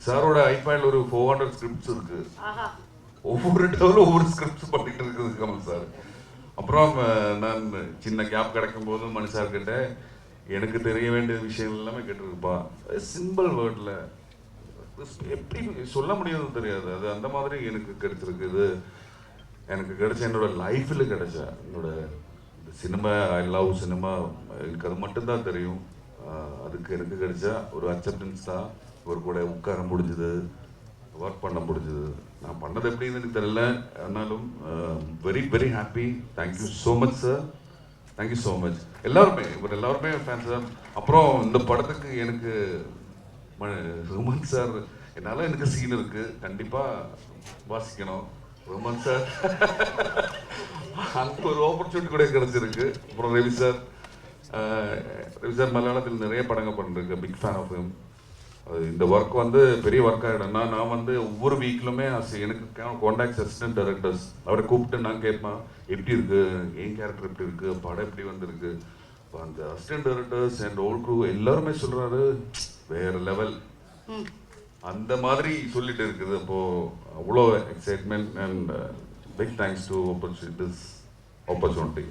சாரோட ஐபேட்ல ஒரு 400 ஸ்கிரிப்ட்ஸ் இருக்கு. ஒவ்வொரு டவுலும் ஒவ்வொரு ஸ்கிரிப்ட்ஸ் பண்ணிட்டு இருக்குது கமல் சார். அப்புறம் நான் சின்ன கேப் கிடைக்கும் போது மணி சார் கிட்ட எனக்கு தெரிய வேண்டிய விஷயங்கள் எல்லாமே கேட்டிருக்குப்பா. சிம்பிள் வேர்டில் எப்படி சொல்ல முடியும்னு தெரியாது. அது அந்த மாதிரி எனக்கு கிடைச்சிருக்கு. இது எனக்கு கிடைச்ச என்னோட லைஃப்பில் கிடைச்ச என்னோட சினிமா, ஐ லவ் சினிமா, எனக்கு அது மட்டும்தான் தெரியும். அதுக்கு எனக்கு கிடைச்ச ஒரு அக்செப்டன்ஸ் தான். ஒரு கூட உட்கார முடிஞ்சுது, ஒர்க் பண்ண முடிஞ்சுது. நான் பண்ணது எப்படின்னு எனக்கு தெரியல, ஆனாலும் very very happy. Thank you so much sir, thank you so much. எல்லாருமே இவர் எல்லாருமே ஃபேன்ஸ் தான். அப்புறம் இந்த படத்துக்கு எனக்கு ரோமன் சார், என்னால் எனக்கு சீன் இருக்கு, கண்டிப்பாக வாசிக்கணும் ரோமன் சார். அங்கே ஒரு ஆப்பர்ச்சுனிட்டி கூட கிடைச்சிருக்கு. அப்புறம் ரவி சார், ரவி சார் மலையாளத்தில் நிறைய படங்கள் பண்ணிருக்கு, பிக் ஃபேன் ஆஃப் ஹிம். இந்த ஒர்க் வந்து பெரிய ஒர்க் ஆகிடும்னா நான் வந்து ஒவ்வொரு வீக்லுமே எனக்கு கான்டாக்ட் அசிஸ்டன்ட் டைரக்டர்ஸ் அவரை கூப்பிட்டு நான் கேட்பேன், எப்படி இருக்கு, என் கேரக்டர் எப்படி இருக்கு, படம் எப்படி வந்திருக்கு. இப்போ அந்த assistant directors and old crew எல்லாருமே சொல்றாரு வேற லெவல், அந்த மாதிரி சொல்லிட்டு இருக்குது. அப்போ அவ்வளோ excitement and big thanks to this opportunity.